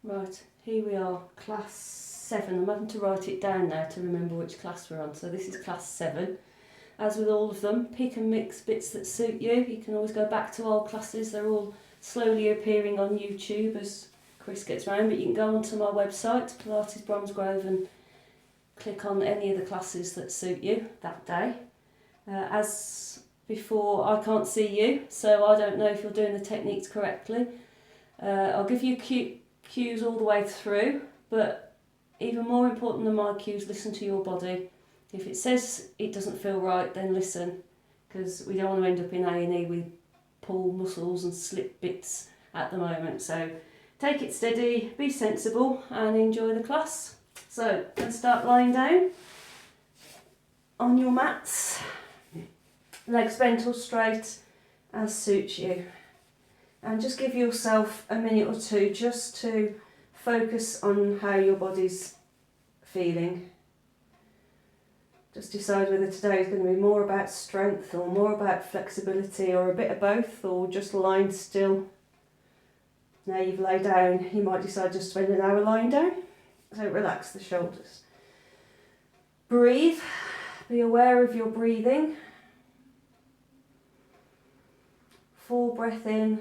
Right, here we are, class 7. I'm having to write it down now to remember which class we're on. So this is class 7. As with all of them, pick and mix bits that suit you. You can always go back to old classes. They're all slowly appearing on YouTube as Chris gets round. But you can go onto my website, Pilates Bromsgrove, and click on any of the classes that suit you that day. As before, I can't see you, so I don't know if you're doing the techniques correctly. I'll give you cues all the way through, but even more important than my cues, listen to your body. If it says it doesn't feel right, then listen, because we don't want to end up in A&E with pull muscles and slip bits at the moment. So take it steady, be sensible, and enjoy the class. So let's start lying down on your mats, legs bent or straight as suits you. And just give yourself a minute or two just to focus on how your body's feeling. Just decide whether today is going to be more about strength or more about flexibility or a bit of both, or just lying still. Now you've laid down, you might decide just to spend an hour lying down. So relax the shoulders. Breathe. Be aware of your breathing. Full breath in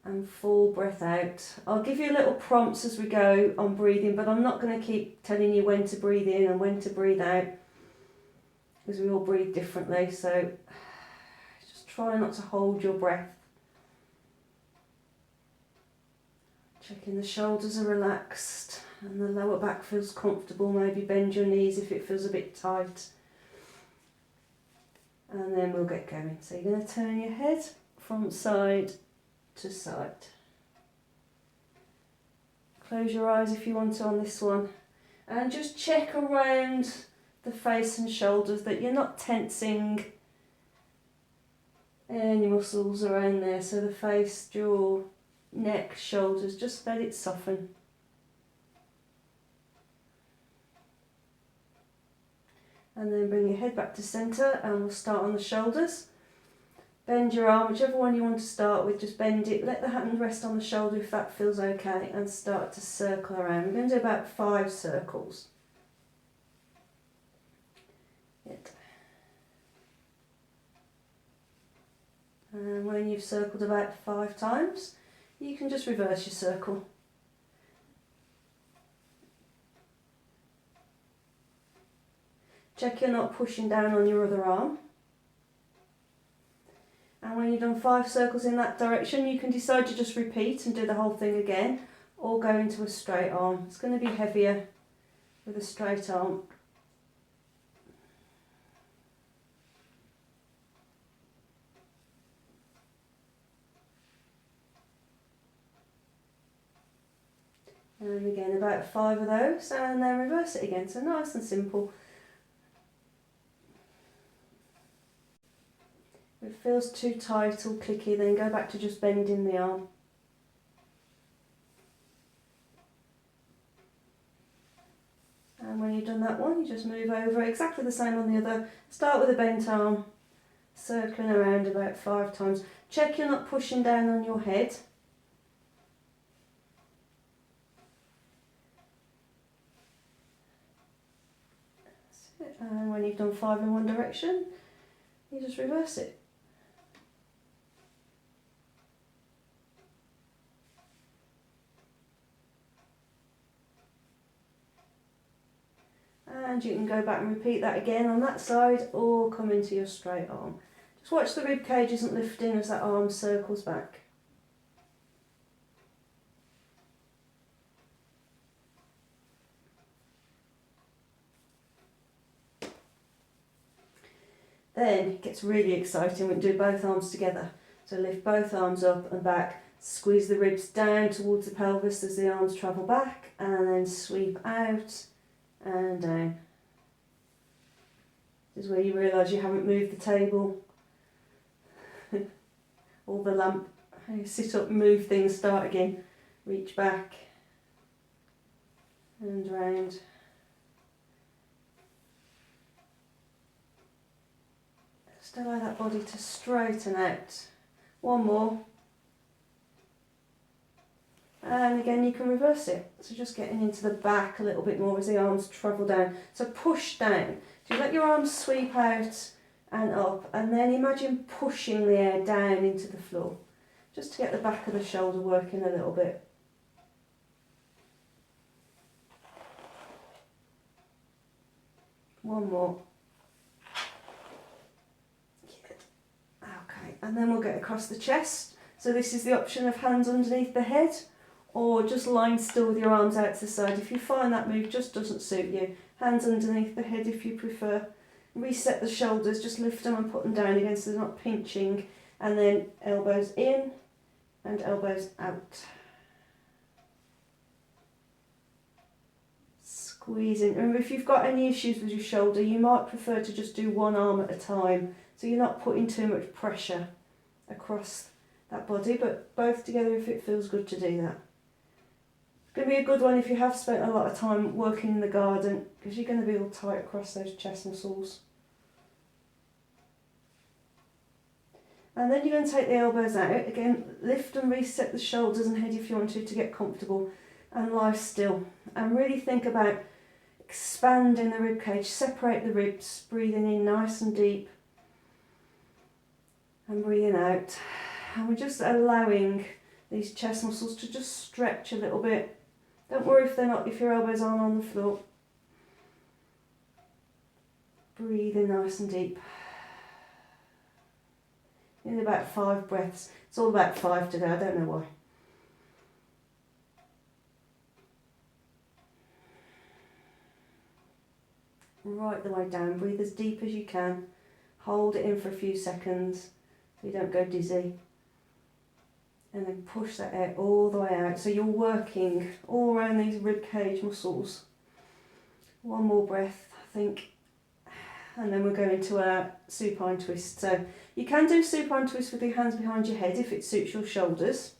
and full breath out. I'll give you little prompts as we go on breathing, but I'm not going to keep telling you when to breathe in and when to breathe out, because we all breathe differently. So just try not to hold your breath. Checking the shoulders are relaxed and the lower back feels comfortable. Maybe bend your knees if it feels a bit tight. And then we'll get going. So you're going to turn your head from side to side. Close your eyes if you want to on this one, and just check around the face and shoulders that you're not tensing any muscles around there. So the face, jaw, neck, shoulders, just let it soften. And then bring your head back to centre, and we'll start on the shoulders. Bend your arm, whichever one you want to start with, just bend it, let the hand rest on the shoulder if that feels okay, and start to circle around. We're going to do about 5 circles. Good. And when you've circled about 5 times, you can just reverse your circle. Check you're not pushing down on your other arm. And when you've done 5 circles in that direction, you can decide to just repeat and do the whole thing again, or go into a straight arm. It's going to be heavier with a straight arm. And again, about 5 of those, and then reverse it again. So nice and simple. If it feels too tight or clicky, then go back to just bending the arm. And when you've done that one, you just move over, exactly the same on the other. Start with a bent arm, circling around about 5 times. Check you're not pushing down on your head. That's it. And when you've done 5 in one direction, you just reverse it. And you can go back and repeat that again on that side, or come into your straight arm. Just watch the rib cage isn't lifting as that arm circles back. Then it gets really exciting. We can do both arms together. So lift both arms up and back, squeeze the ribs down towards the pelvis as the arms travel back, and then sweep out and down. This is where you realise you haven't moved the table or the lamp. You sit up, move things, start again, reach back and round. Just allow that body to straighten out. One more. And again, you can reverse it. So just getting into the back a little bit more as the arms travel down. So push down. So you let your arms sweep out and up, and then imagine pushing the air down into the floor, just to get the back of the shoulder working a little bit. One more. Good. Okay, and then we'll get across the chest. So this is the option of hands underneath the head, or just lying still with your arms out to the side. If you find that move just doesn't suit you, hands underneath the head if you prefer. Reset the shoulders, just lift them and put them down again so they're not pinching, and then elbows in and elbows out. Squeezing. Remember, if you've got any issues with your shoulder, you might prefer to just do one arm at a time, so you're not putting too much pressure across that body, but both together if it feels good to do that. It's going to be a good one if you have spent a lot of time working in the garden, because you're going to be all tight across those chest muscles. And then you're going to take the elbows out. Again, lift and reset the shoulders and head if you want to get comfortable, and lie still. And really think about expanding the rib cage, separate the ribs, breathing in nice and deep, and breathing out. And we're just allowing these chest muscles to just stretch a little bit. Don't worry if your elbows aren't on the floor. Breathing nice and deep. In about 5 breaths. It's all about 5 today, I don't know why. Right the way down, breathe as deep as you can. Hold it in for a few seconds so you don't go dizzy. And then push that air all the way out. So you're working all around these rib cage muscles. One more breath, I think. And then we're going to our supine twist. So you can do supine twist with your hands behind your head if it suits your shoulders.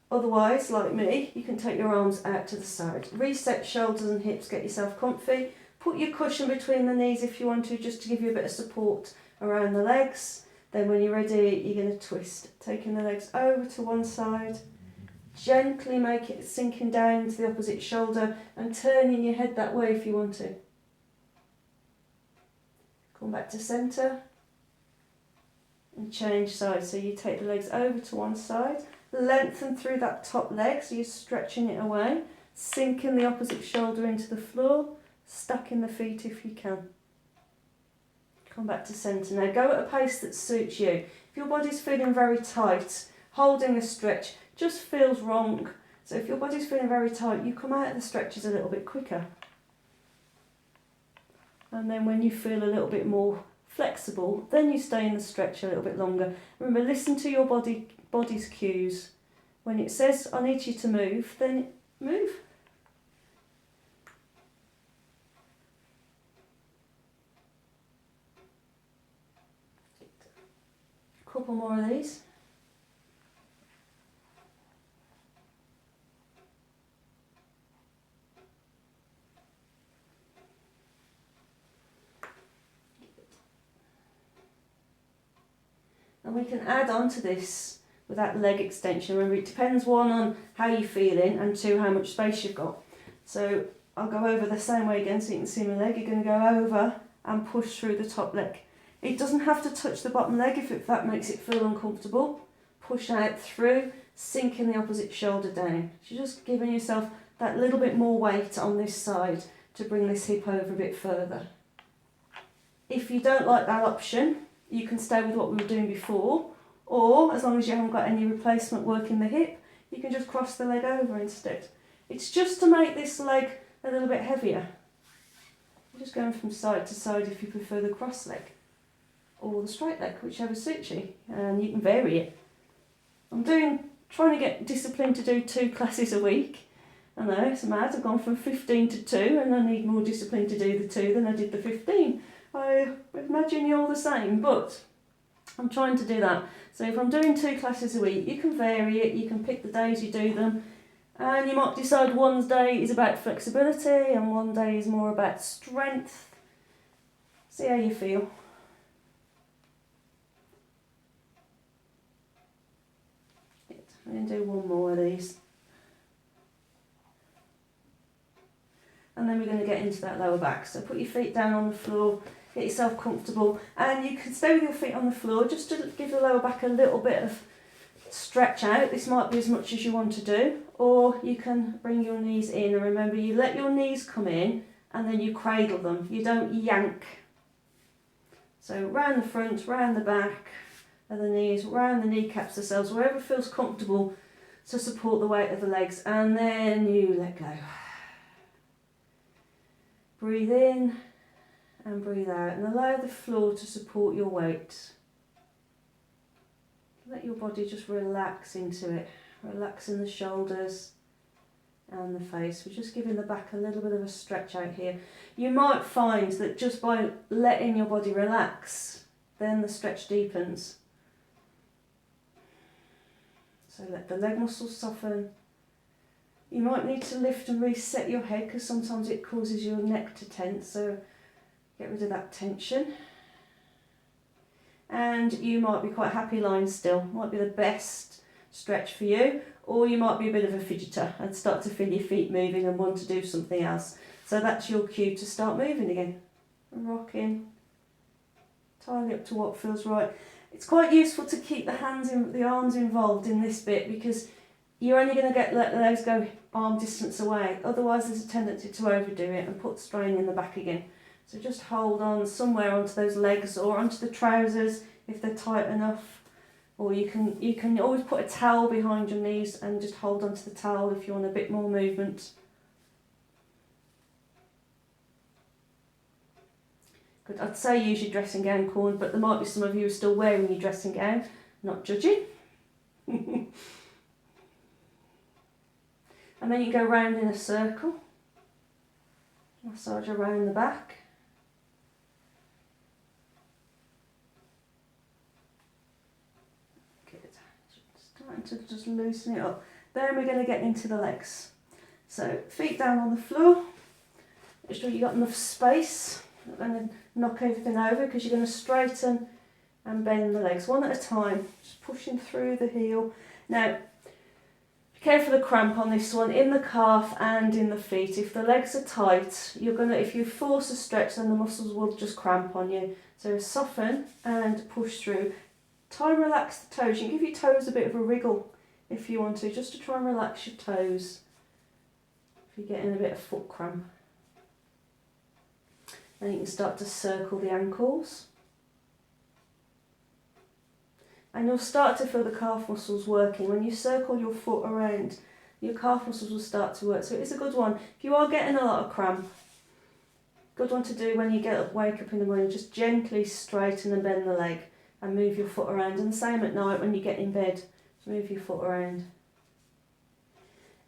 Otherwise, like me, you can take your arms out to the side. Reset shoulders and hips, get yourself comfy. Put your cushion between the knees if you want to, just to give you a bit of support around the legs. Then when you're ready, you're going to twist. Taking the legs over to one side. Gently make it sinking down into the opposite shoulder and turning your head that way if you want to. Come back to centre and change sides. So you take the legs over to one side, lengthen through that top leg so you're stretching it away, sinking the opposite shoulder into the floor, stacking the feet if you can. Come back to centre. Now go at a pace that suits you. If your body's feeling very tight, holding a stretch just feels wrong. So if your body's feeling very tight, you come out of the stretches a little bit quicker. And then when you feel a little bit more flexible, then you stay in the stretch a little bit longer. Remember, listen to your body's cues. When it says, I need you to move, then move. A couple more of these. And we can add on to this with that leg extension. Remember, it depends, one, on how you're feeling, and two, how much space you've got. So I'll go over the same way again so you can see my leg. You're going to go over and push through the top leg. It doesn't have to touch the bottom leg if that makes it feel uncomfortable. Push out through, sinking the opposite shoulder down. So you're just giving yourself that little bit more weight on this side to bring this hip over a bit further. If you don't like that option, you can stay with what we were doing before, or as long as you haven't got any replacement work in the hip, you can just cross the leg over instead. It's just to make this leg a little bit heavier. You're just going from side to side if you prefer the cross leg or the straight leg, whichever suits you, and you can vary it. I'm trying to get disciplined to do 2 classes a week. I know, it's mad, I've gone from 15 to 2, and I need more discipline to do the 2 than I did the 15. I imagine you're the same, but I'm trying to do that. So if I'm doing 2 classes a week, you can vary it, you can pick the days you do them, and you might decide one day is about flexibility and one day is more about strength. See how you feel. I'm going to do one more of these. and then we're going to get into that lower back. So put your feet down on the floor, get yourself comfortable, and you can stay with your feet on the floor just to give the lower back a little bit of stretch out. This might be as much as you want to do, or you can bring your knees in, and remember you let your knees come in and then you cradle them, you don't yank. So round the front, round the back of the knees, round the kneecaps themselves, wherever feels comfortable to support the weight of the legs, and then you let go. Breathe in and breathe out, and allow the floor to support your weight. Let your body just relax into it, relaxing the shoulders and the face. We're just giving the back a little bit of a stretch out here. You might find that just by letting your body relax, then the stretch deepens. So let the leg muscles soften. You might need to lift and reset your head because sometimes it causes your neck to tense, so get rid of that tension. And you might be quite happy lying still, might be the best stretch for you, or you might be a bit of a fidgeter and start to feel your feet moving and want to do something else. So that's your cue to start moving again, and rocking, entirely up to what feels right. It's quite useful to keep the arms involved in this bit because you're only going to let the legs go arm distance away, otherwise there's a tendency to overdo it and put strain in the back again. So just hold on somewhere onto those legs or onto the trousers if they're tight enough, or you can always put a towel behind your knees and just hold onto the towel if you want a bit more movement. Good. I'd say use your dressing gown, Corn, but there might be some of you who are still wearing your dressing gown, not judging. And then you go round in a circle, massage around the back. Good. Starting to just loosen it up. Then we're going to get into the legs. So feet down on the floor. Make sure you've got enough space. Not going to knock everything over because you're going to straighten and bend the legs one at a time. Just pushing through the heel. Now, be careful of cramp on this one, in the calf and in the feet. If the legs are tight, if you force a stretch, then the muscles will just cramp on you. So soften and push through. Try and relax the toes. You can give your toes a bit of a wriggle if you want to, just to try and relax your toes if you're getting a bit of foot cramp. Then you can start to circle the ankles. And you'll start to feel the calf muscles working. When you circle your foot around, your calf muscles will start to work. So it's a good one. If you are getting a lot of cramp, good one to do when you wake up in the morning. Just gently straighten and bend the leg and move your foot around. And the same at night when you get in bed, just move your foot around.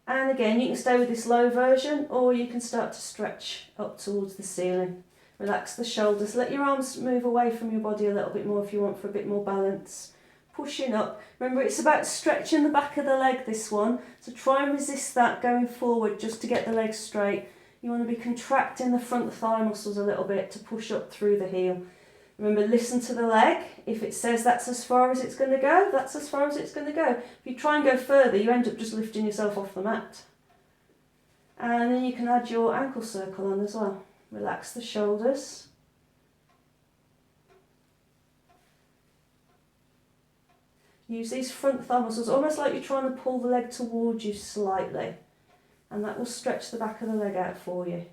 And again, you can stay with this low version, or you can start to stretch up towards the ceiling. Relax the shoulders. Let your arms move away from your body a little bit more if you want for a bit more balance. Pushing up. Remember, it's about stretching the back of the leg, this one. So try and resist that going forward just to get the legs straight. You want to be contracting the front thigh muscles a little bit to push up through the heel. Remember, listen to the leg. If it says that's as far as it's going to go, that's as far as it's going to go. If you try and go further, you end up just lifting yourself off the mat. And then you can add your ankle circle on as well. Relax the shoulders. Use these front thigh muscles, almost like you're trying to pull the leg towards you slightly. And that will stretch the back of the leg out for you.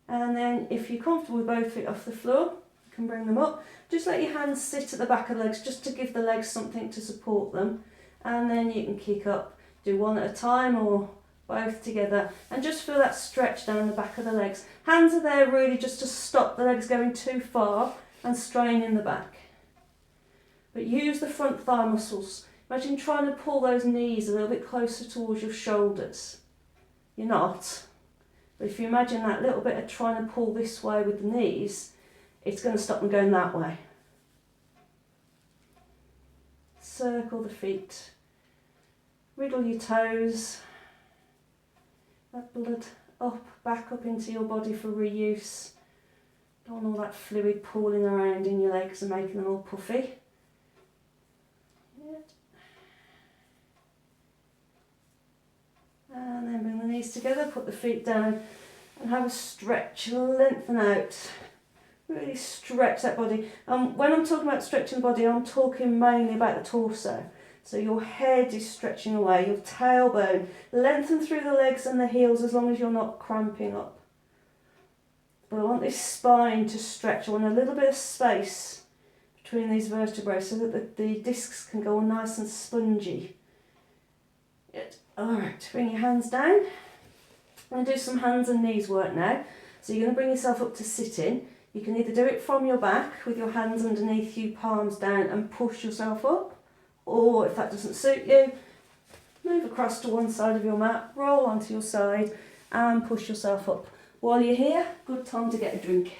And then if you're comfortable with both feet off the floor, you can bring them up. Just let your hands sit at the back of the legs just to give the legs something to support them. And then you can kick up. Do one at a time or both together. And just feel that stretch down the back of the legs. Hands are there really just to stop the legs going too far and strain in the back. But use the front thigh muscles. Imagine trying to pull those knees a little bit closer towards your shoulders. You're not. But if you imagine that little bit of trying to pull this way with the knees, it's going to stop them going that way. Circle the feet. Wriggle your toes. That blood back up into your body for reuse. Don't want all that fluid pooling around in your legs and making them all puffy. together, put the feet down and have a stretch, lengthen out. Really stretch that body. When I'm talking about stretching the body, I'm talking mainly about the torso. So your head is stretching away, your tailbone, lengthen through the legs and the heels as long as you're not cramping up. But I want this spine to stretch. I want a little bit of space between these vertebrae so that the discs can go on nice and spongy. Good. Alright, bring your hands down. I'm going to do some hands and knees work now. So you're going to bring yourself up to sitting. You can either do it from your back with your hands underneath you, palms down, and push yourself up. Or if that doesn't suit you, move across to one side of your mat, roll onto your side and push yourself up. While you're here, good time to get a drink.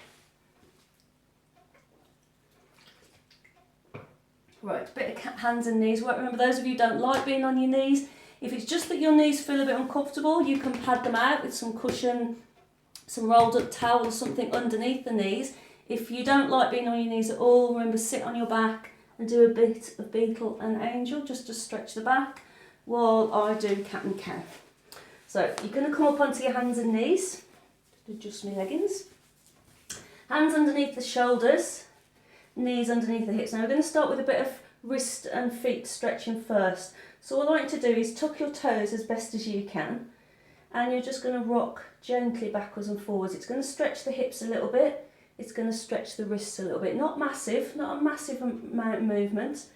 Right, bit of hands and knees work. Remember, those of you who don't like being on your knees, if it's just that your knees feel a bit uncomfortable, you can pad them out with some cushion, some rolled up towel or something underneath the knees. If you don't like being on your knees at all, remember, sit on your back and do a bit of beetle and angel just to stretch the back while I do cat and cow. So you're going to come up onto your hands and knees. Adjust my leggings. Hands underneath the shoulders, knees underneath the hips. Now we're going to start with a bit of wrist and feet stretching first. So all I want you to do is tuck your toes as best as you can, and you're just going to rock gently backwards and forwards. It's going to stretch the hips a little bit. It's going to stretch the wrists a little bit. Not massive, not a massive amount of movement,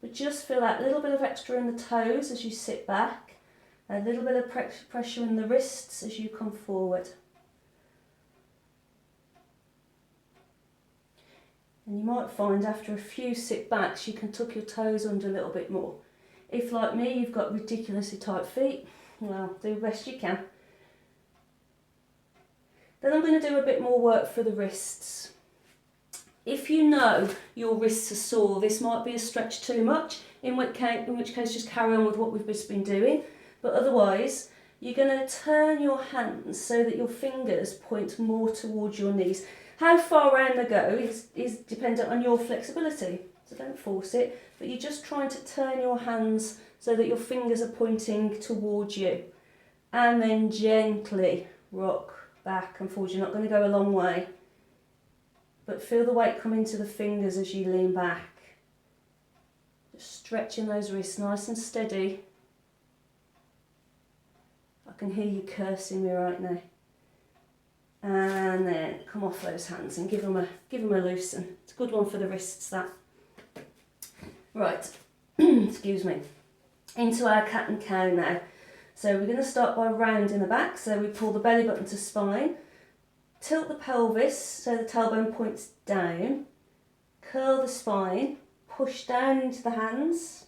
but just feel that little bit of extra in the toes as you sit back, a little bit of pressure in the wrists as you come forward. And you might find after a few sit backs you can tuck your toes under a little bit more. If, like me, you've got ridiculously tight feet, well, do the best you can. Then I'm going to do a bit more work for the wrists. If you know your wrists are sore, this might be a stretch too much, in which case just carry on with what we've just been doing. But otherwise, you're going to turn your hands so that your fingers point more towards your knees. How far round they go is dependent on your flexibility, so don't force it, but you're just trying to turn your hands so that your fingers are pointing towards you. And then gently rock back and forward. You're not going to go a long way, but feel the weight come into the fingers as you lean back. Just stretching those wrists nice and steady. I can hear you cursing me right now. And then come off those hands and give them a loosen. It's a good one for the wrists, that. Right, excuse me. Into our cat and cow now. So we're going to start by rounding the back. So we pull the belly button to spine, tilt the pelvis so the tailbone points down, curl the spine, push down into the hands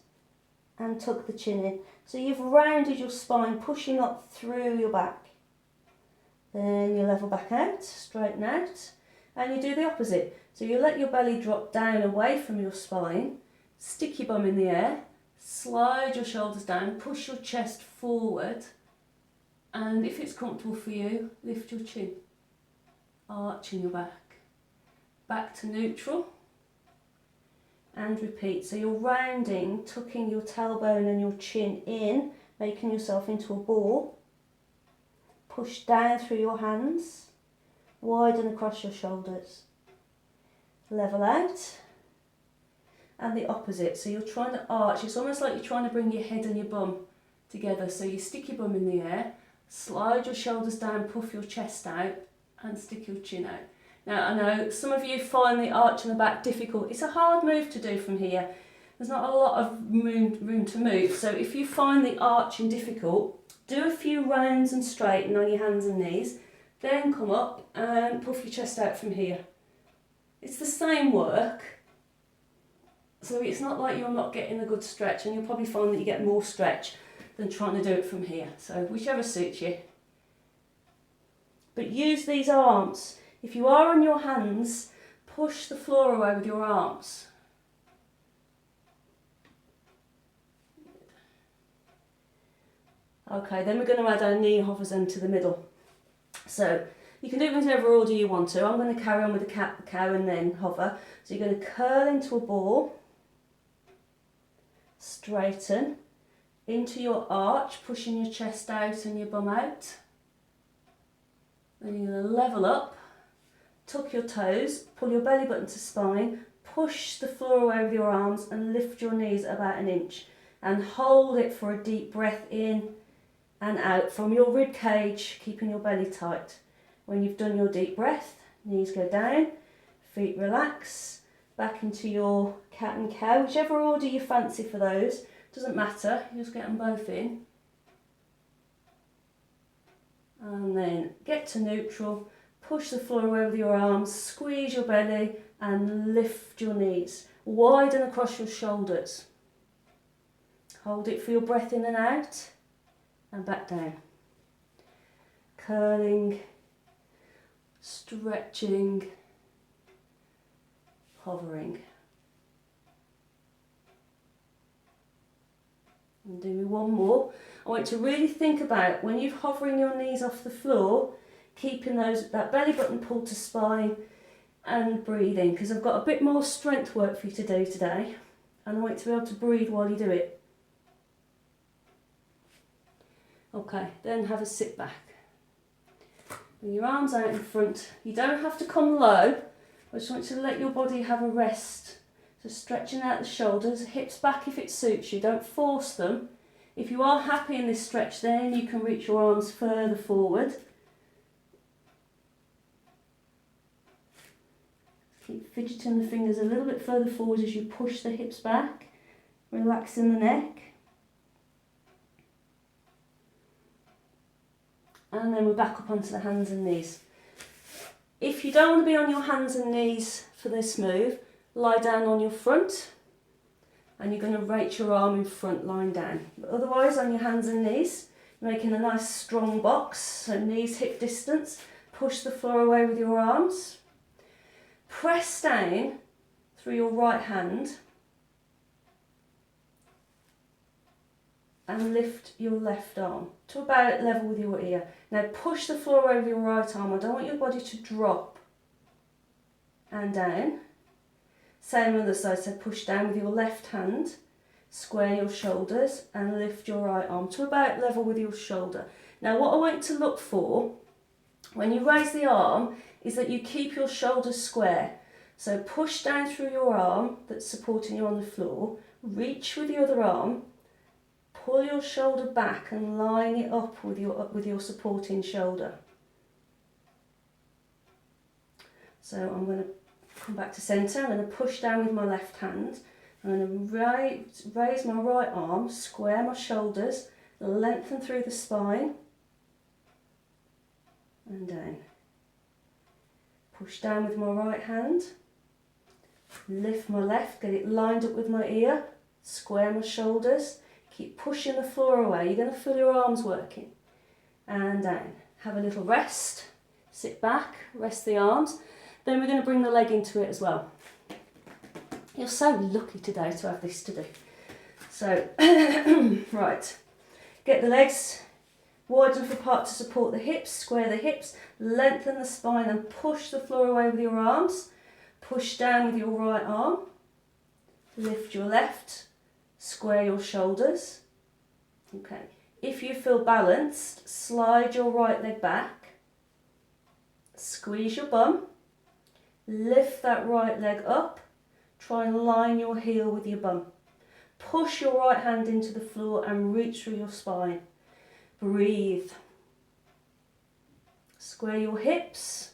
and tuck the chin in. So you've rounded your spine, pushing up through your back. Then you level back out, straighten out, and you do the opposite. So you let your belly drop down away from your spine, stick your bum in the air, slide your shoulders down, push your chest forward, and if it's comfortable for you, lift your chin, arching your back. Back to neutral, and repeat. So you're rounding, tucking your tailbone and your chin in, making yourself into a ball. Push down through your hands, widen across your shoulders. Level out, and the opposite. So you're trying to arch. It's almost like you're trying to bring your head and your bum together. So you stick your bum in the air, slide your shoulders down, puff your chest out, and stick your chin out. Now, I know some of you find the arch in the back difficult. It's a hard move to do from here. There's not a lot of room to move. So if you find the arching difficult, do a few rounds and straighten on your hands and knees, then come up and puff your chest out from here. It's the same work, so it's not like you're not getting a good stretch, and you'll probably find that you get more stretch than trying to do it from here. So whichever suits you. But use these arms. If you are on your hands, push the floor away with your arms. Okay, then we're going to add our knee hovers into the middle. So you can do it in whatever order you want to. I'm going to carry on with the cat, the cow, and then hover. So you're going to curl into a ball, straighten, into your arch, pushing your chest out and your bum out. Then you're going to level up, tuck your toes, pull your belly button to spine, push the floor away with your arms and lift your knees about an inch and hold it for a deep breath in and out from your rib cage, keeping your belly tight. When you've done your deep breath, knees go down, feet relax, back into your cat and cow, whichever order you fancy for those, doesn't matter, you just get them both in. And then get to neutral, push the floor away with your arms, squeeze your belly and lift your knees. Widen across your shoulders. Hold it for your breath in and out and back down. Curling, stretching, hovering. And do me one more. I want you to really think about when you're hovering your knees off the floor, keeping that belly button pulled to spine and breathing, because I've got a bit more strength work for you to do today and I want you to be able to breathe while you do it. Okay, then have a sit back. With your arms out in front, you don't have to come low, I just want you to let your body have a rest. So stretching out the shoulders, hips back if it suits you, don't force them. If you are happy in this stretch, then you can reach your arms further forward. Keep fidgeting the fingers a little bit further forward as you push the hips back, relaxing the neck. And then we're back up onto the hands and knees. If you don't want to be on your hands and knees for this move, lie down on your front and you're going to reach your arm in front, lying down. But otherwise, on your hands and knees, making a nice strong box, so knees hip distance. Push the floor away with your arms. Press down through your right hand and lift your left arm to about level with your ear. Now push the floor over your right arm. I don't want your body to drop. And down. Same on the side, so push down with your left hand, square your shoulders and lift your right arm to about level with your shoulder. Now what I want you to look for when you raise the arm is that you keep your shoulders square. So push down through your arm that's supporting you on the floor, reach with the other arm, pull your shoulder back and line it up with your supporting shoulder. So I'm going to come back to centre. I'm going to push down with my left hand. I'm going to raise my right arm, square my shoulders, lengthen through the spine and down. Push down with my right hand, lift my left, get it lined up with my ear, square my shoulders, keep pushing the floor away. You're going to feel your arms working. And down. Have a little rest, sit back, rest the arms. Then we're going to bring the leg into it as well. You're so lucky today to have this to do. So, right, get the legs widen for apart to support the hips, square the hips, lengthen the spine and push the floor away with your arms. Push down with your right arm, lift your left, square your shoulders. Okay, if you feel balanced, slide your right leg back, squeeze your bum, lift that right leg up, try and line your heel with your bum. Push your right hand into the floor and reach through your spine. Breathe. Square your hips.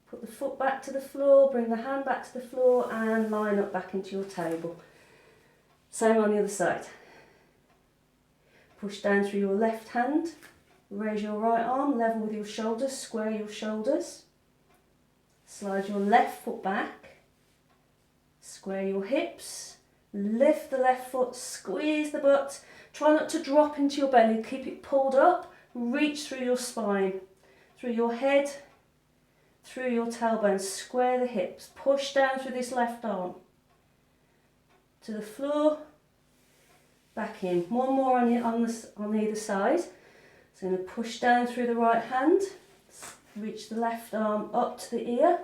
Put the foot back to the floor, bring the hand back to the floor and line up back into your table. Same on the other side. Push down through your left hand, raise your right arm, level with your shoulders, square your shoulders. Slide your left foot back, square your hips, lift the left foot, squeeze the butt. Try not to drop into your belly, keep it pulled up, reach through your spine, through your head, through your tailbone, square the hips, push down through this left arm to the floor, back in. One more on either side. So I'm going to push down through the right hand, reach the left arm up to the ear,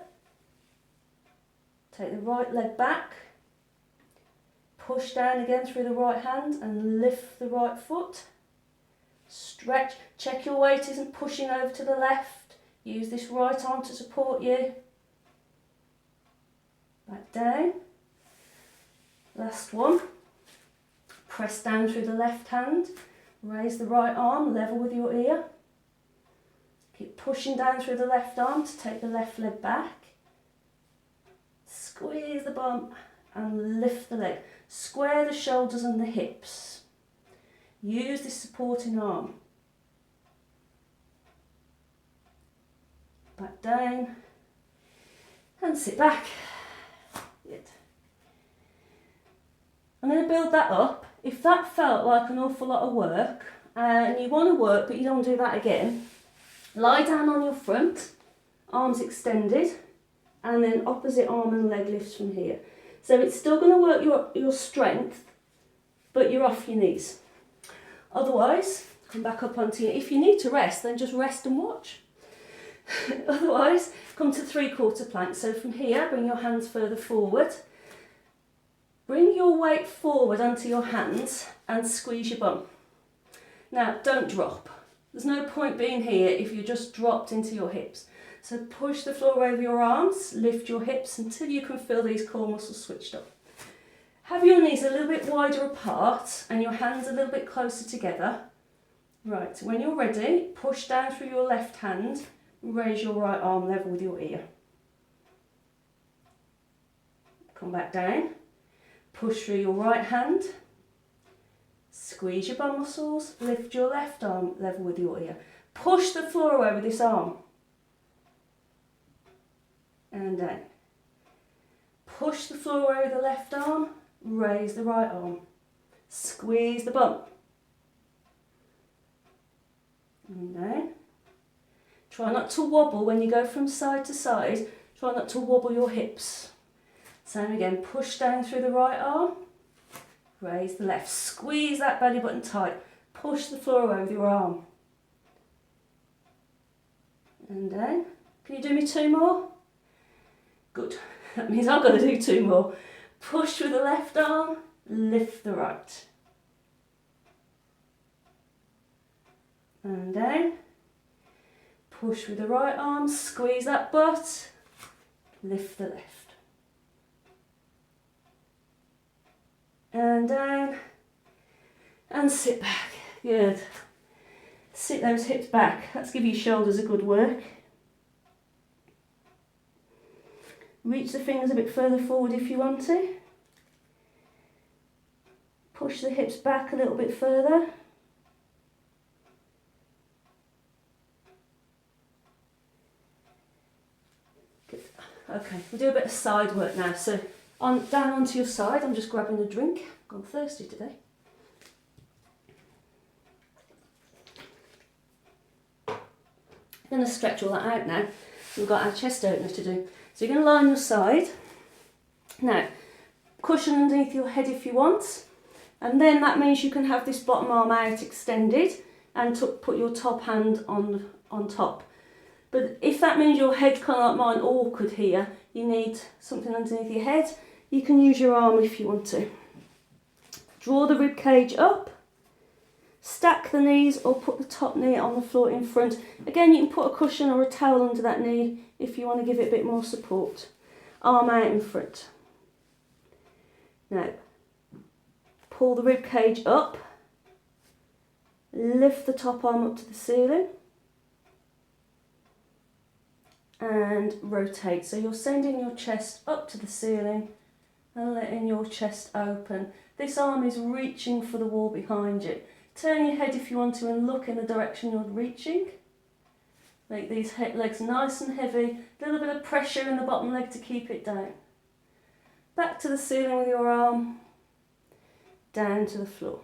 take the right leg back, push down again through the right hand and lift the right foot, Stretch, check your weight isn't pushing over to the left. Use this right arm to support you. Back down. Last one. Press down through the left hand. Raise the right arm level with your ear. Keep pushing down through the left arm to take the left leg back. Squeeze the bum and lift the leg. Square the shoulders and the hips. Use this supporting arm. Back down and sit back. Good. I'm going to build that up. If that felt like an awful lot of work and you want to work but you don't want to do that again, lie down on your front, arms extended, and then opposite arm and leg lifts from here. So it's still going to work your strength, but you're off your knees. Otherwise, come back up onto your, if you need to rest, then just rest and watch. Otherwise, come to 3/4 plank. So from here, bring your hands further forward. Bring your weight forward onto your hands and squeeze your bum. Now, don't drop. There's no point being here if you just dropped into your hips. So push the floor over your arms, lift your hips until you can feel these core muscles switched up. Have your knees a little bit wider apart and your hands a little bit closer together. Right, so when you're ready, push down through your left hand, raise your right arm level with your ear. Come back down, push through your right hand, squeeze your bum muscles, lift your left arm level with your ear. Push the floor away with this arm. And down. Push the floor away with the left arm, raise the right arm. Squeeze the bum. And down. Try not to wobble when you go from side to side. Try not to wobble your hips. Same again, push down through the right arm, raise the left. Squeeze that belly button tight. Push the floor away with your arm. And down. Can you do me 2 more? Good. That means I've got to do 2 more. Push with the left arm, lift the right. And down. Push with the right arm, squeeze that butt, lift the left. And down. And sit back. Good. Sit those hips back. Let's give your shoulders a good work. Reach the fingers a bit further forward if you want to. Push the hips back a little bit further. Good. Okay, we'll do a bit of side work now. So down onto your side, I'm just grabbing a drink. I'm thirsty today. I'm going to stretch all that out now. We've got our chest opener to do. So you're going to lie on your side. Now, cushion underneath your head if you want. And then that means you can have this bottom arm out extended and put your top hand on top. But if that means your head kind of like mine awkward here, you need something underneath your head, you can use your arm if you want to. Draw the rib cage up. Stack the knees or put the top knee on the floor in front. Again, you can put a cushion or a towel under that knee if you want to give it a bit more support. Arm out in front. Now, pull the rib cage up. Lift the top arm up to the ceiling. And rotate. So you're sending your chest up to the ceiling and letting your chest open. This arm is reaching for the wall behind you. Turn your head if you want to and look in the direction you're reaching. Make these legs nice and heavy. A little bit of pressure in the bottom leg to keep it down. Back to the ceiling with your arm. Down to the floor.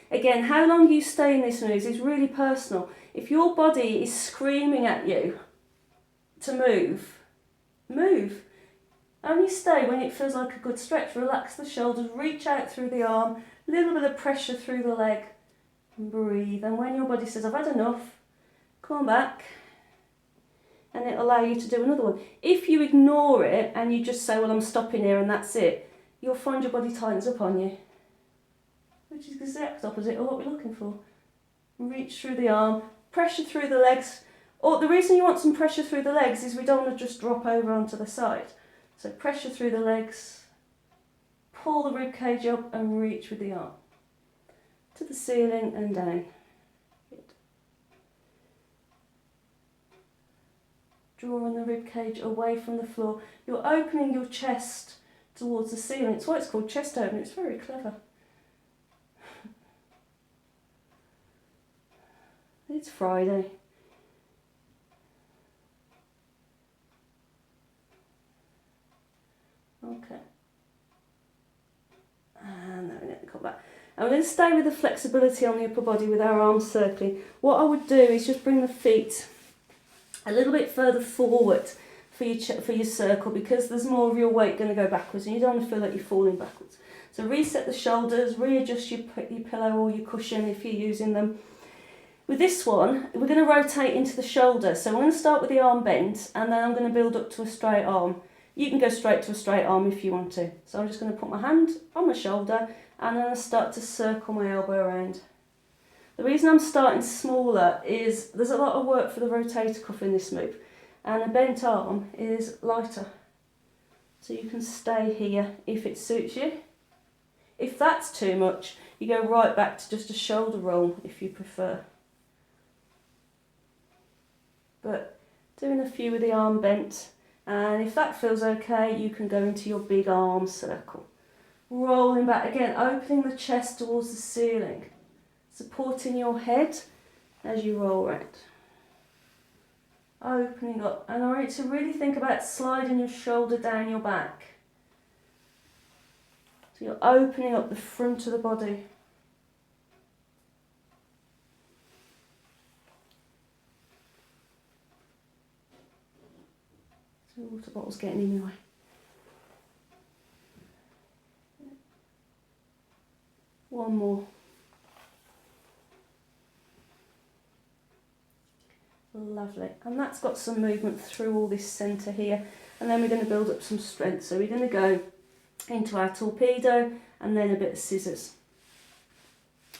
Again, how long you stay in this move is really personal. If your body is screaming at you to move, move. Only stay when it feels like a good stretch. Relax the shoulders, reach out through the arm, a little bit of pressure through the leg, and breathe. And when your body says, I've had enough, come back, and it'll allow you to do another one. If you ignore it and you just say, well, I'm stopping here and that's it, you'll find your body tightens up on you, which is the exact opposite of what we're looking for. reach through the arm, pressure through the legs. Or the reason you want some pressure through the legs is we don't want to just drop over onto the side. So pressure through the legs, pull the rib cage up and reach with the arm to the ceiling and down. Good. Drawing the rib cage away from the floor. You're opening your chest towards the ceiling. It's why it's called chest opening. It's very clever. It's Friday. Okay. And then we're going to come back. And we're going to stay with the flexibility on the upper body with our arms circling. What I would do is just bring the feet a little bit further forward for your circle, because there's more of your weight going to go backwards and you don't want to feel like you're falling backwards. So reset the shoulders, readjust your pillow or your cushion if you're using them. With this one, we're going to rotate into the shoulder. So I'm going to start with the arm bent and then I'm going to build up to a straight arm. You can go straight to a straight arm if you want to. So I'm just going to put my hand on my shoulder and then I start to circle my elbow around. The reason I'm starting smaller is there's a lot of work for the rotator cuff in this move, and a bent arm is lighter. So you can stay here if it suits you. If that's too much, you go right back to just a shoulder roll if you prefer. But doing a few with the arm bent, and if that feels okay, you can go into your big arm circle. Rolling back again, opening the chest towards the ceiling, supporting your head as you roll around. Opening up, and I want you to really think about sliding your shoulder down your back. So you're opening up the front of the body. So the water bottle's getting in the way. One more. Lovely. And that's got some movement through all this centre here. And then we're going to build up some strength. So we're going to go into our torpedo and then a bit of scissors.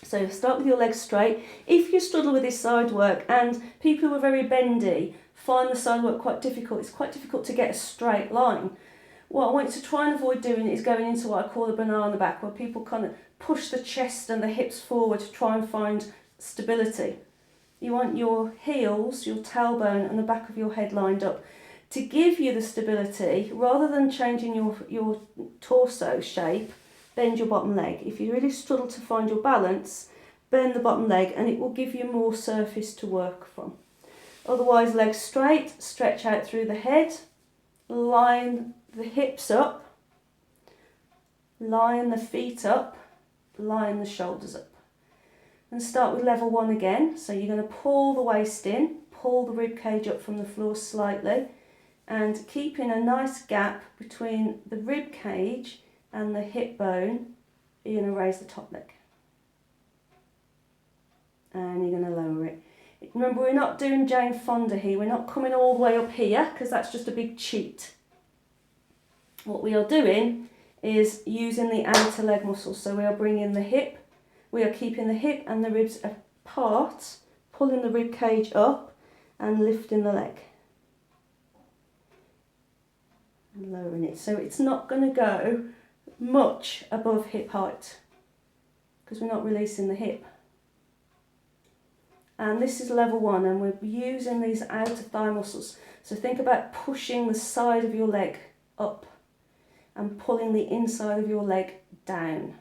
So start with your legs straight. If you struggle with this side work, and people who are very bendy find the side work quite difficult, it's quite difficult to get a straight line. What I want you to try and avoid doing is going into what I call a banana back, where people kind of push the chest and the hips forward to try and find stability. You want your heels, your tailbone and the back of your head lined up to give you the stability. Rather than changing your torso shape, bend your bottom leg. If you really struggle to find your balance, bend the bottom leg and it will give you more surface to work from. Otherwise, legs straight, stretch out through the head, line the hips up, line the feet up, line the shoulders up. And start with level one again. So you're going to pull the waist in, pull the rib cage up from the floor slightly, and keeping a nice gap between the rib cage and the hip bone, you're going to raise the top leg. And you're going to lower it. Remember, we're not doing Jane Fonda here. We're not coming all the way up here because that's just a big cheat. What we are doing is using the outer leg muscles. So we are bringing the hip, we are keeping the hip and the ribs apart, pulling the rib cage up and lifting the leg. And lowering it. So it's not going to go much above hip height because we're not releasing the hip. And this is level one, and we're using these outer thigh muscles. So think about pushing the side of your leg up and pulling the inside of your leg down.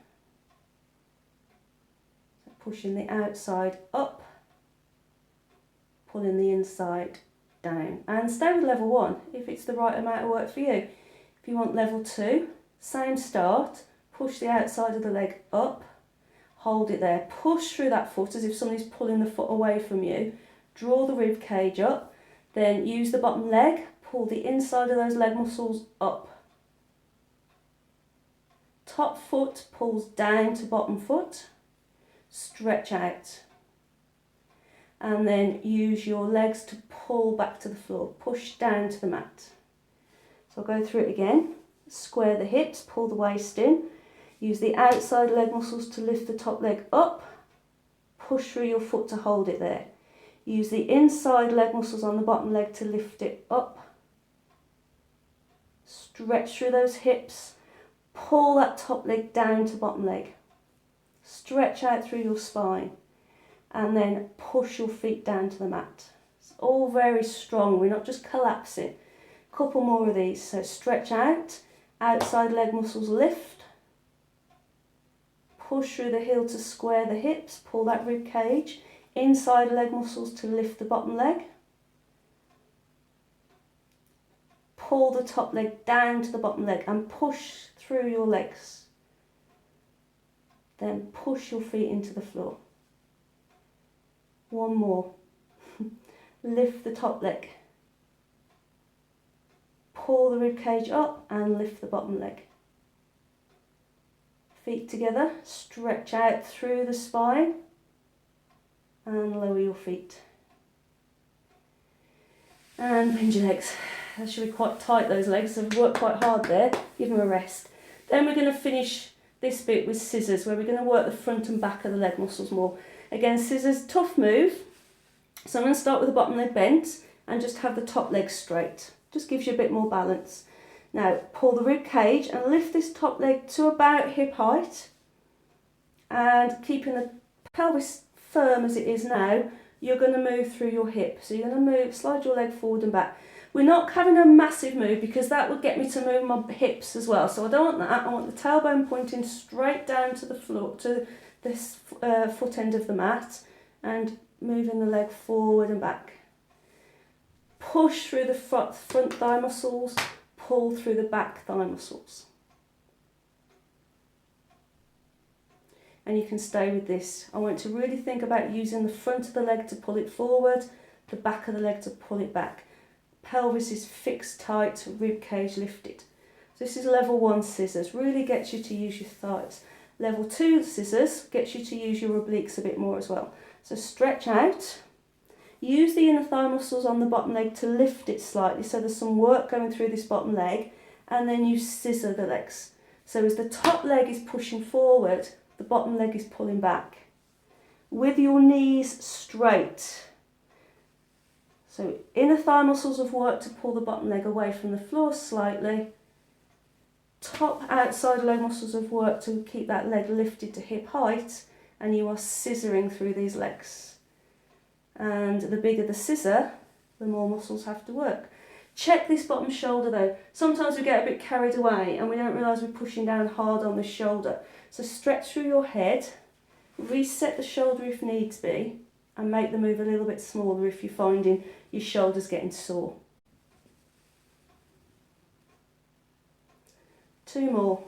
So pushing the outside up, pulling the inside down. And stay with level one if it's the right amount of work for you. If you want level two, same start, push the outside of the leg up, hold it there, push through that foot as if somebody's pulling the foot away from you, draw the rib cage up, then use the bottom leg, pull the inside of those leg muscles up. Top foot pulls down to bottom foot, stretch out. And then use your legs to pull back to the floor, push down to the mat. So I'll go through it again. Square the hips, pull the waist in. Use the outside leg muscles to lift the top leg up. push through your foot to hold it there. Use the inside leg muscles on the bottom leg to lift it up. Stretch through those hips. Pull that top leg down to bottom leg. Stretch out through your spine. And then push your feet down to the mat. It's all very strong. We're not just collapsing. A couple more of these. So stretch out. Outside leg muscles lift. Push through the heel to square the hips. Pull that rib cage. Inside leg muscles to lift the bottom leg. Pull the top leg down to the bottom leg and push through your legs. Then push your feet into the floor. One more. Lift the top leg. Pull the rib cage up and lift the bottom leg. Feet together, stretch out through the spine and lower your feet. And bend your legs. They should be quite tight, those legs, so we've worked quite hard there. Give them a rest. Then we're going to finish this bit with scissors, where we're going to work the front and back of the leg muscles more. Again, scissors, tough move. So I'm going to start with the bottom leg bent and just have the top leg straight. Just gives you a bit more balance. Now pull the rib cage and lift this top leg to about hip height, and keeping the pelvis firm as it is now, you're going to move through your hip. So you're going to move, slide your leg forward and back. We're not having a massive move because that would get me to move my hips as well. So I don't want that. I want the tailbone pointing straight down to the floor, to this foot end of the mat, and moving the leg forward and back. Push through the front thigh muscles, pull through the back thigh muscles. And you can stay with this. I want you to really think about using the front of the leg to pull it forward, the back of the leg to pull it back. Pelvis is fixed tight, rib cage lifted. So this is level 1 scissors, really gets you to use your thighs. Level 2 scissors gets you to use your obliques a bit more as well. So stretch out. Use the inner thigh muscles on the bottom leg to lift it slightly, so there's some work going through this bottom leg, and then you scissor the legs. So as the top leg is pushing forward, the bottom leg is pulling back. With your knees straight. So inner thigh muscles have worked to pull the bottom leg away from the floor slightly. Top outside leg muscles have worked to keep that leg lifted to hip height, and you are scissoring through these legs. And the bigger the scissor, the more muscles have to work. Check this bottom shoulder though. Sometimes we get a bit carried away and we don't realise we're pushing down hard on the shoulder. So stretch through your head, reset the shoulder if needs be, and make the move a little bit smaller if you're finding your shoulders getting sore. 2 more.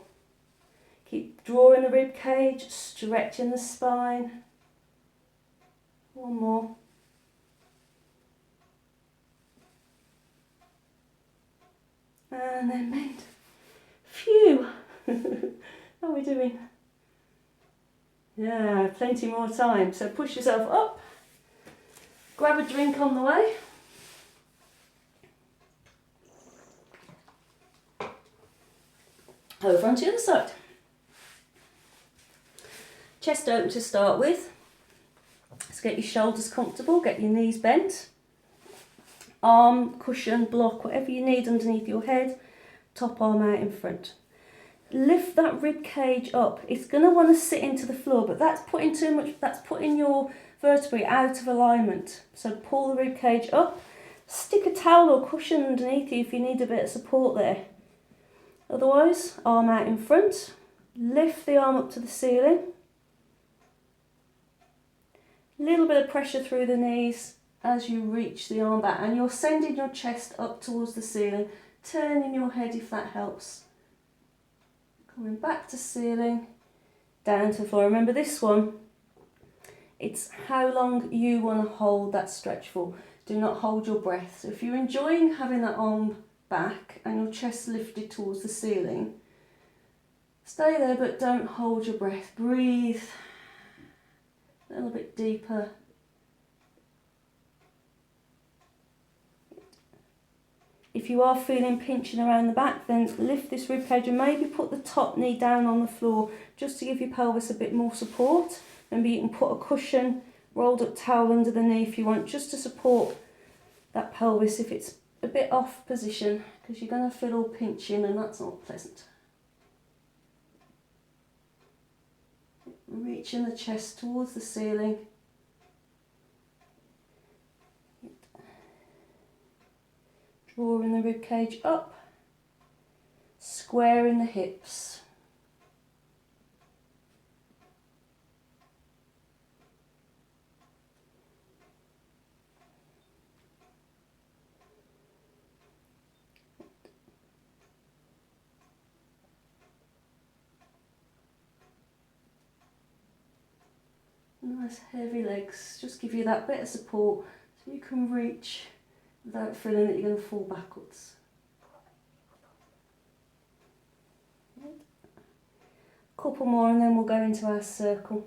Keep drawing the rib cage, stretching the spine. 1 more. And then bend. Phew! How are we doing? Yeah, plenty more time. So push yourself up. Grab a drink on the way. Over onto the other side. Chest open to start with. So get your shoulders comfortable, get your knees bent. Arm, cushion, block, whatever you need underneath your head. Top arm out in front. Lift that rib cage up. It's going to want to sit into the floor, but that's putting too much, that's putting your vertebrae out of alignment. So pull the rib cage up. Stick a towel or cushion underneath you if you need a bit of support there. Otherwise, arm out in front. Lift the arm up to the ceiling. Little bit of pressure through the knees as you reach the arm back, and you're sending your chest up towards the ceiling, turning your head if that helps. Coming back to ceiling, down to the floor. Remember this one, it's how long you want to hold that stretch for. Do not hold your breath. So if you're enjoying having that arm back and your chest lifted towards the ceiling, stay there but don't hold your breath. Breathe a little bit deeper. If you are feeling pinching around the back, then lift this rib cage and maybe put the top knee down on the floor just to give your pelvis a bit more support. Remember, you can put a cushion, rolled up towel under the knee if you want, just to support that pelvis if it's a bit off position, because you're going to feel all pinching and that's not pleasant. Reaching the chest towards the ceiling. Drawing the rib cage up, squaring the hips. Nice heavy legs, just give you that bit of support so you can reach without feeling that you're going to fall backwards. Couple more and then we'll go into our circle.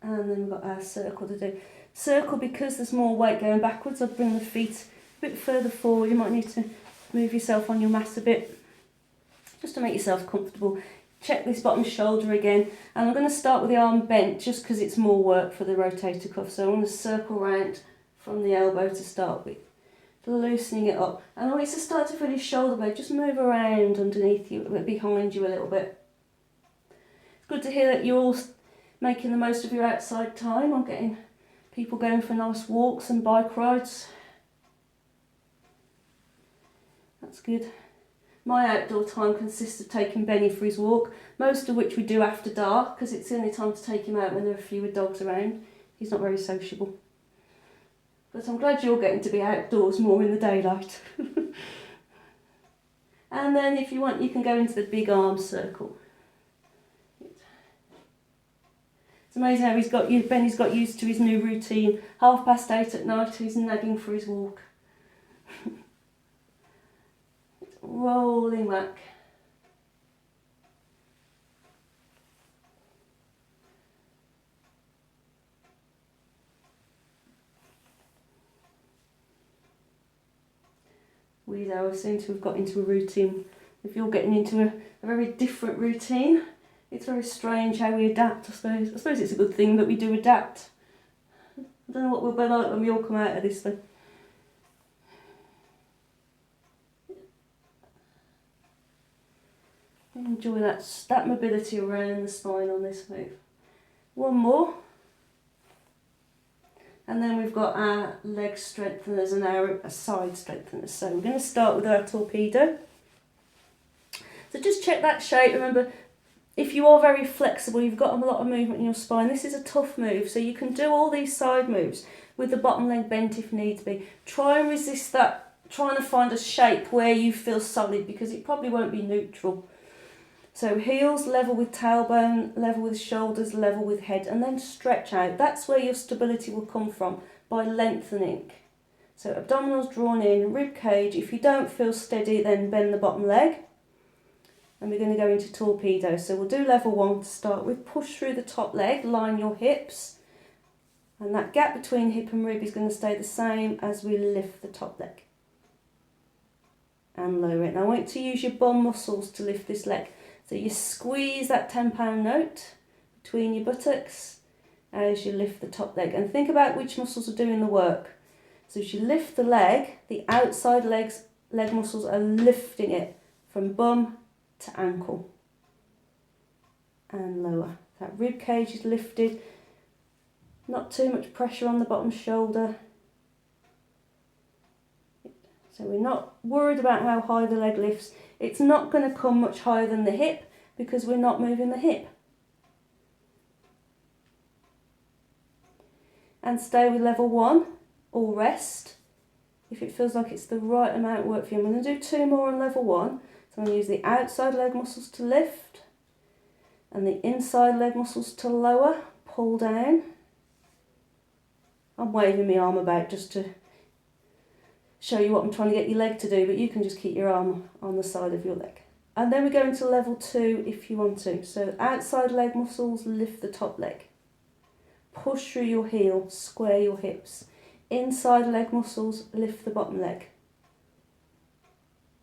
And then we've got our circle to do. Circle, because there's more weight going backwards, I'd bring the feet a bit further forward. You might need to move yourself on your mat a bit, just to make yourself comfortable. Check this bottom shoulder again. And I'm going to start with the arm bent, just because it's more work for the rotator cuff. So I'm going to circle round from the elbow to start with, loosening it up. And I want you to start to feel your shoulder blade just move around underneath you, behind you a little bit. It's good to hear that you're all making the most of your outside time. I'm getting people going for nice walks and bike rides. That's good. My outdoor time consists of taking Benny for his walk, most of which we do after dark, because it's the only time to take him out when there are fewer dogs around. He's not very sociable. But I'm glad you're getting to be outdoors more in the daylight. And then if you want, you can go into the big arm circle. It's amazing how Benny's got used to his new routine. 8:30 at night, he's nagging for his walk. Rolling back. We though seem to have got into a routine. If you're getting into a very different routine, it's very strange how we adapt, I suppose. I suppose it's a good thing that we do adapt. I don't know what we'll be like when we all come out of this thing. Enjoy that mobility around the spine on this move. One more. And then we've got our leg strengtheners and our side strengtheners. So we're going to start with our torpedo. So just check that shape. Remember, if you are very flexible, you've got a lot of movement in your spine, this is a tough move. So you can do all these side moves with the bottom leg bent if needs be. Try and resist that, trying to find a shape where you feel solid, because it probably won't be neutral. So heels level with tailbone, level with shoulders, level with head, and then stretch out. That's where your stability will come from, by lengthening. So abdominals drawn in, rib cage. If you don't feel steady, then bend the bottom leg. And we're going to go into torpedo. So we'll do level 1 to start with. Push through the top leg, line your hips. And that gap between hip and rib is going to stay the same as we lift the top leg. And lower it. Now I want you to use your bum muscles to lift this leg. So you squeeze that £10 note between your buttocks as you lift the top leg. And think about which muscles are doing the work. So as you lift the leg, the outside leg muscles are lifting it from bum to ankle. And lower. That rib cage is lifted. Not too much pressure on the bottom shoulder. So we're not worried about how high the leg lifts. It's not going to come much higher than the hip because we're not moving the hip. And stay with level 1 or rest if it feels like it's the right amount of work for you. I'm going to do 2 more on level 1. So I'm going to use the outside leg muscles to lift and the inside leg muscles to lower, pull down. I'm waving my arm about just to show you what I'm trying to get your leg to do, but you can just keep your arm on the side of your leg. And then we go into level 2 if you want to. So outside leg muscles, lift the top leg. Push through your heel, square your hips. Inside leg muscles, lift the bottom leg.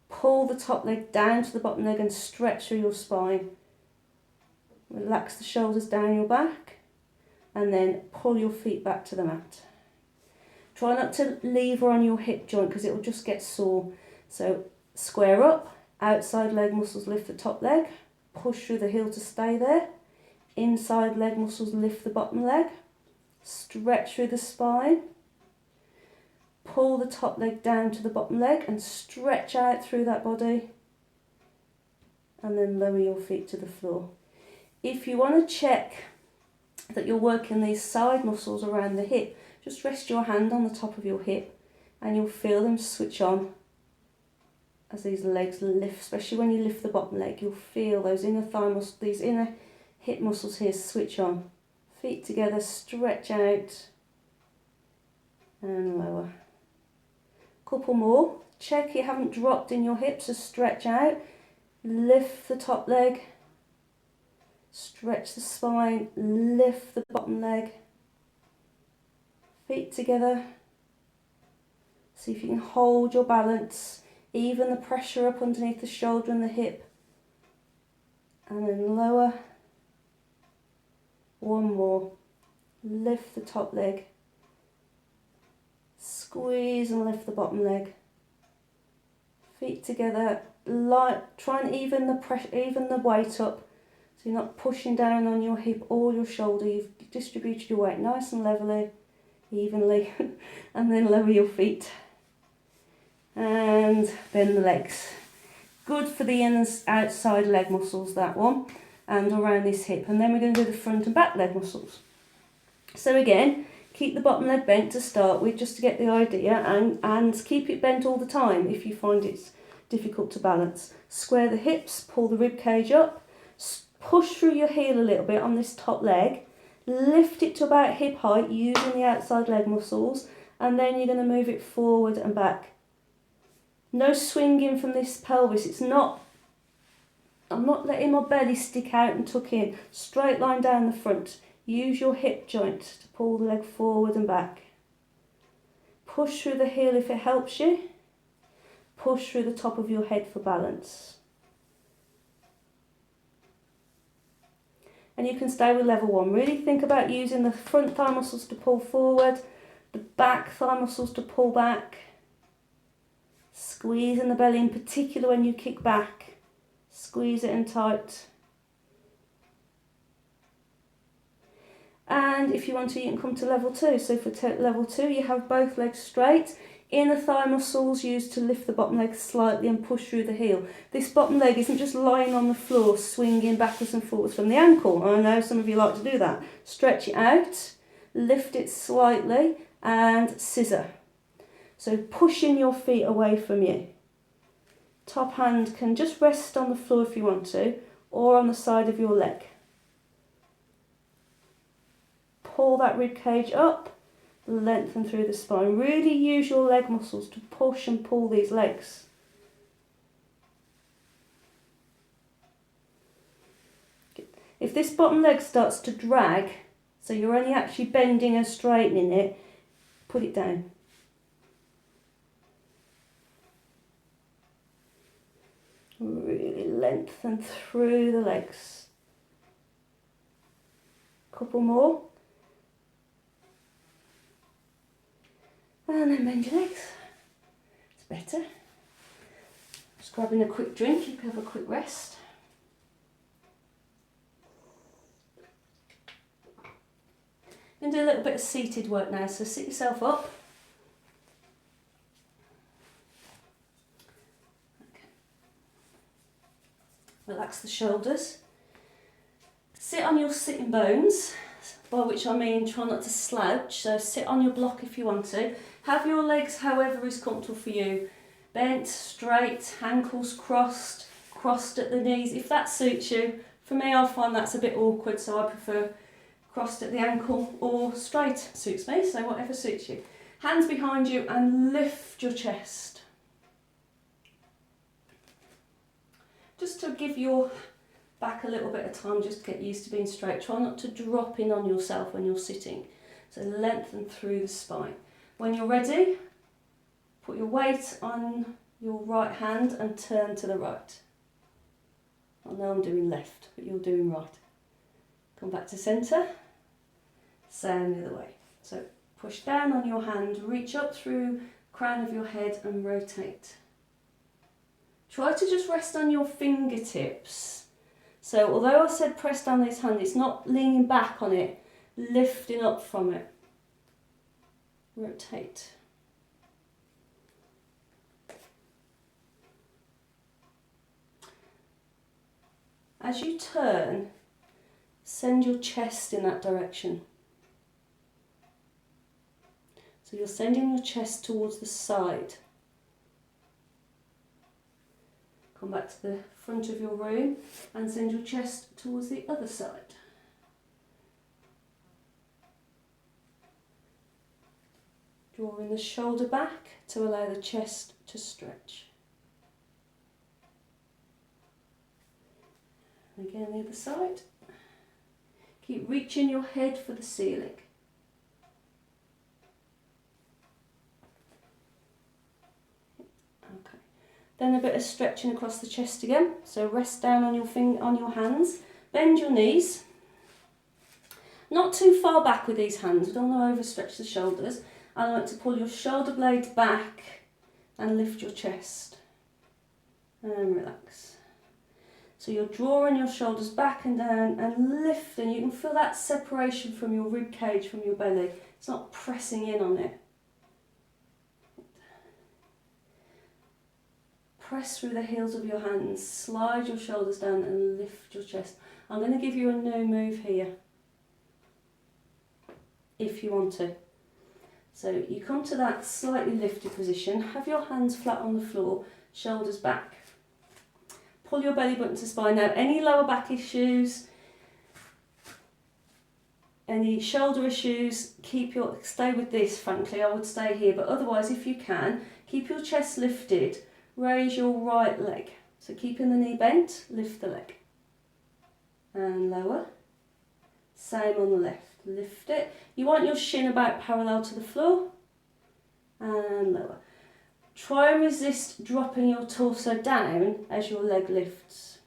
Pull the top leg down to the bottom leg and stretch through your spine. Relax the shoulders down your back and then pull your feet back to the mat. Try not to lever on your hip joint because it will just get sore. So square up, outside leg muscles lift the top leg, push through the heel to stay there. Inside leg muscles lift the bottom leg, stretch through the spine. Pull the top leg down to the bottom leg and stretch out through that body. And then lower your feet to the floor. If you want to check that you're working these side muscles around the hip, just rest your hand on the top of your hip and you'll feel them switch on as these legs lift, especially when you lift the bottom leg. You'll feel those inner thigh muscles, these inner hip muscles here switch on. Feet together, stretch out and lower. Couple more. Check you haven't dropped in your hips, so stretch out. Lift the top leg. Stretch the spine, lift the bottom leg. Feet together. See if you can hold your balance. Even the pressure up underneath the shoulder and the hip. And then lower. One more. Lift the top leg. Squeeze and lift the bottom leg. Feet together. Try and even the weight up. So you're not pushing down on your hip or your shoulder. You've distributed your weight nice and levelly, evenly. And then lower your feet. And bend the legs. Good for the in and outside leg muscles, that one. And around this hip. And then we're going to do the front and back leg muscles. So again, keep the bottom leg bent to start with, just to get the idea. And keep it bent all the time if you find it's difficult to balance. Square the hips, pull the rib cage up. Push through your heel a little bit on this top leg, lift it to about hip height using the outside leg muscles, and then you're going to move it forward and back. No swinging from this pelvis. I'm not letting my belly stick out and tuck in. Straight line down the front. Use your hip joint to pull the leg forward and back. Push through the heel if it helps you. Push through the top of your head for balance. And you can stay with level 1. Really think about using the front thigh muscles to pull forward, the back thigh muscles to pull back. Squeezing the belly, in particular when you kick back. Squeeze it in tight. And if you want to, you can come to level 2. So for level 2, you have both legs straight. Inner thigh muscles used to lift the bottom leg slightly and push through the heel. This bottom leg isn't just lying on the floor swinging backwards and forwards from the ankle. I know some of you like to do that. Stretch it out, lift it slightly and scissor. So pushing your feet away from you. Top hand can just rest on the floor if you want to, or on the side of your leg. Pull that rib cage up. Lengthen through the spine. Really use your leg muscles to push and pull these legs. If this bottom leg starts to drag, so you're only actually bending and straightening it, put it down. Really lengthen through the legs. Couple more. And then bend your legs. It's better. Just grabbing a quick drink, you can have a quick rest. You're going to do a little bit of seated work now, so sit yourself up. Okay. Relax the shoulders. Sit on your sitting bones, by which I mean try not to slouch, so sit on your block if you want to. Have your legs however is comfortable for you. Bent, straight, ankles crossed, crossed at the knees, if that suits you. For me, I find that's a bit awkward, so I prefer crossed at the ankle or straight suits me, so whatever suits you. Hands behind you and lift your chest. Just to give your back a little bit of time, just get used to being straight. Try not to drop in on yourself when you're sitting. So lengthen through the spine. When you're ready, put your weight on your right hand and turn to the right. I know I'm doing left, but you're doing right. Come back to centre. Same the other way. So push down on your hand, reach up through the crown of your head and rotate. Try to just rest on your fingertips. So although I said press down this hand, it's not leaning back on it, lifting up from it. Rotate. As you turn, send your chest in that direction. So you're sending your chest towards the side. Come back to the front of your room and send your chest towards the other side. Drawing the shoulder back to allow the chest to stretch. And again the other side. Keep reaching your head for the ceiling. Okay. Then a bit of stretching across the chest again. So rest down on your hands. Bend your knees. Not too far back with these hands. We don't want to overstretch the shoulders. I like to pull your shoulder blades back and lift your chest. And relax. So you're drawing your shoulders back and down and lifting. You can feel that separation from your rib cage, from your belly. It's not pressing in on it. Press through the heels of your hands. Slide your shoulders down and lift your chest. I'm going to give you a new move here, if you want to. So you come to that slightly lifted position. Have your hands flat on the floor, shoulders back. Pull your belly button to spine. Now, any lower back issues, any shoulder issues, stay with this, frankly. I would stay here, but otherwise, if you can, keep your chest lifted. Raise your right leg. So keeping the knee bent, lift the leg. And lower. Same on the left. Lift it. You want your shin about parallel to the floor. And lower. Try and resist dropping your torso down as your leg lifts.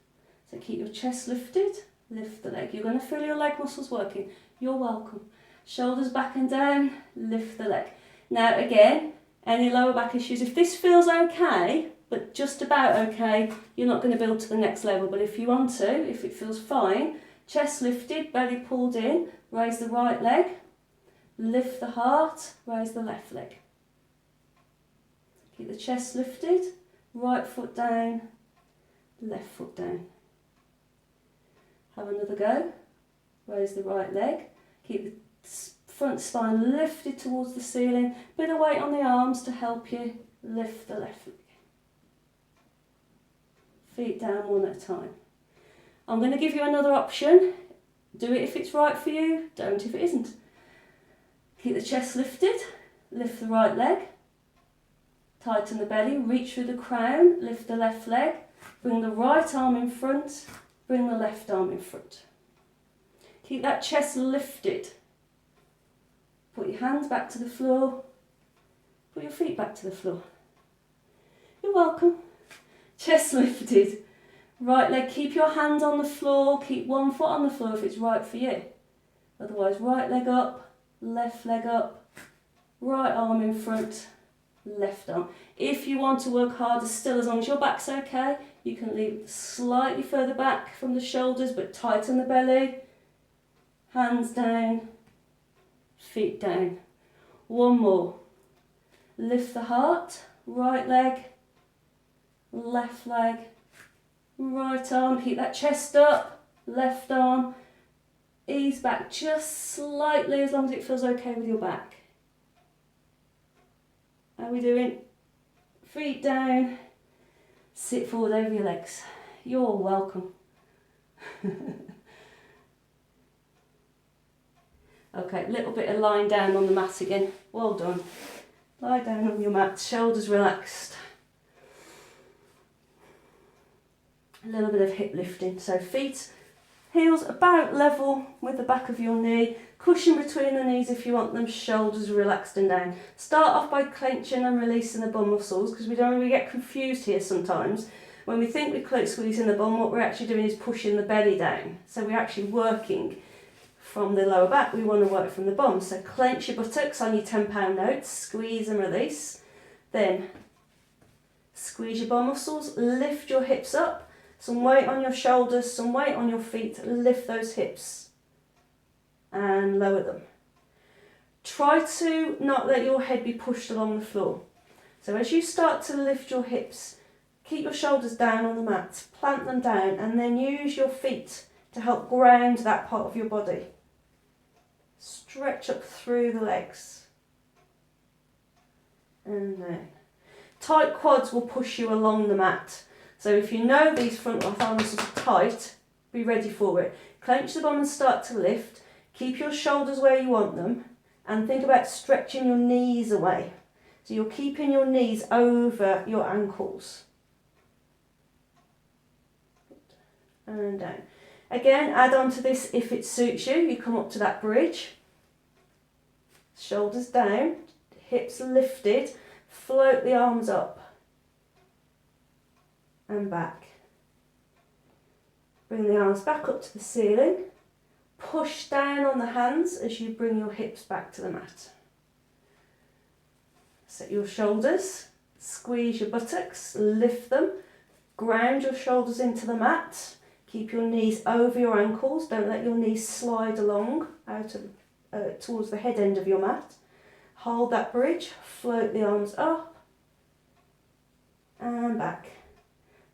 So keep your chest lifted, lift the leg. You're going to feel your leg muscles working. You're welcome. Shoulders back and down, lift the leg. Now again, any lower back issues, if this feels okay, but just about okay, you're not going to build to the next level. But if you want to, if it feels fine, chest lifted, belly pulled in, raise the right leg, lift the heart, raise the left leg. Keep the chest lifted, right foot down, left foot down. Have another go. Raise the right leg. Keep the front spine lifted towards the ceiling. Bit of weight on the arms to help you lift the left leg. Feet down one at a time. I'm going to give you another option. Do it if it's right for you, don't if it isn't. Keep the chest lifted, lift the right leg. Tighten the belly, reach through the crown, lift the left leg, bring the right arm in front, bring the left arm in front. Keep that chest lifted. Put your hands back to the floor, put your feet back to the floor. You're welcome. Chest lifted. Right leg, keep your hand on the floor, keep one foot on the floor if it's right for you. Otherwise, right leg up, right arm in front, left arm. If you want to work harder still, as long as your back's okay, you can leave slightly further back from the shoulders, but tighten the belly. Hands down, feet down. One more. Lift the heart, right leg, left leg, right arm. Keep that chest up, left arm. Ease back just slightly as long as it feels okay with your back. How are we doing? Feet down, sit forward over your legs. You're welcome. Okay, little bit of lying down on the mat again. Well done. Lie down on your mat, shoulders relaxed. A little bit of hip lifting. So feet, heels about level with the back of your knee. Cushion between the knees if you want them, shoulders relaxed and down. Start off by clenching and releasing the bum muscles, because we don't really get confused here sometimes. When we think we're squeezing the bum, what we're actually doing is pushing the belly down. So we're actually working from the lower back. We want to work from the bum. So clench your buttocks on your £10 notes, squeeze and release. Then squeeze your bum muscles, lift your hips up. Some weight on your shoulders, some weight on your feet, lift those hips and lower them. Try to not let your head be pushed along the floor. So as you start to lift your hips, keep your shoulders down on the mat, plant them down, and then use your feet to help ground that part of your body. Stretch up through the legs. And then tight quads will push you along the mat. So if you know these front thigh muscles are tight, be ready for it. Clench the bum and start to lift. Keep your shoulders where you want them, and think about stretching your knees away. So you're keeping your knees over your ankles. And down. Again, add on to this if it suits you. You come up to that bridge. Shoulders down, hips lifted, float the arms up and back. Bring the arms back up to the ceiling. Push down on the hands as you bring your hips back to the mat. Set your shoulders, squeeze your buttocks, lift them, ground your shoulders into the mat. Keep your knees over your ankles. Don't let your knees slide along out of, towards the head end of your mat. Hold that bridge, float the arms up and back.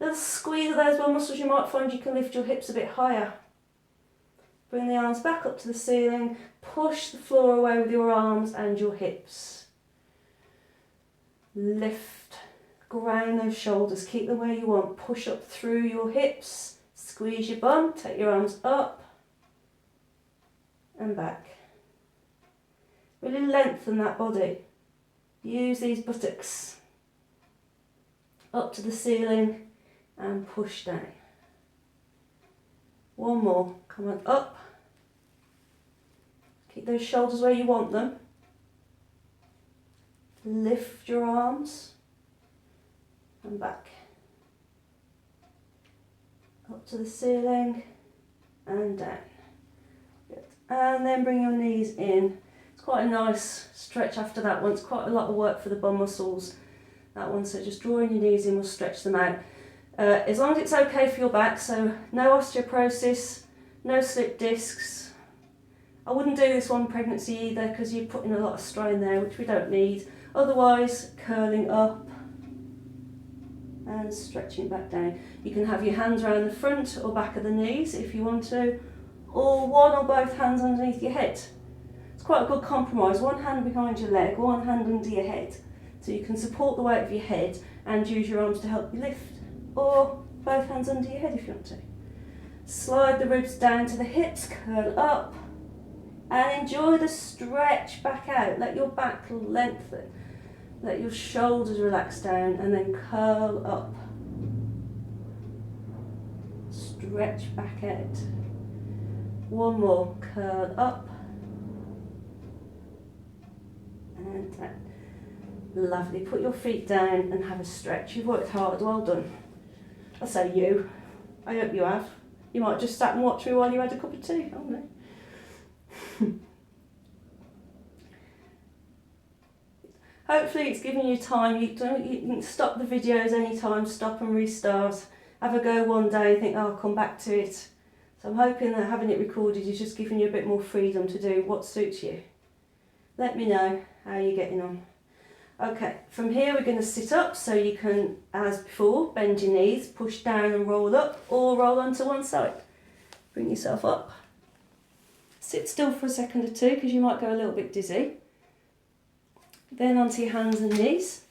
Little squeeze of those bum muscles, you might find you can lift your hips a bit higher. Bring the arms back up to the ceiling, push the floor away with your arms and your hips. Lift, ground those shoulders, keep them where you want, push up through your hips, squeeze your bum, take your arms up and back. Really lengthen that body. Use these buttocks up to the ceiling and push down. One more, come on up. Keep those shoulders where you want them. Lift your arms and back. Up to the ceiling and down. Good. And then bring your knees in. It's quite a nice stretch after that one. It's quite a lot of work for the bum muscles, that one. So just drawing your knees in will stretch them out. As long as it's okay for your back, so no osteoporosis, no slip discs. I wouldn't do this one pregnancy either, because you're putting a lot of strain there, which we don't need. Otherwise, curling up and stretching back down. You can have your hands around the front or back of the knees if you want to, or one or both hands underneath your head. It's quite a good compromise. One hand behind your leg, one hand under your head. So you can support the weight of your head and use your arms to help you lift, or both hands under your head if you want to. Slide the ribs down to the hips, curl up, and enjoy the stretch back out. Let your back lengthen. Let your shoulders relax down and then curl up. Stretch back out. One more, curl up and down. Lovely. Put your feet down and have a stretch. You've worked hard, well done. I say you. I hope you have. You might just sat and watch me while you had a cup of tea. I don't know. Hopefully it's given you time. You can stop the videos anytime, stop and restart. Have a go one day and think, oh, I'll come back to it. So I'm hoping that having it recorded is just giving you a bit more freedom to do what suits you. Let me know how you're getting on. Okay, from here we're going to sit up, so you can, as before, bend your knees, push down and roll up, or roll onto one side. Bring yourself up. Sit still for a second or two, because you might go a little bit dizzy. Then onto your hands and knees.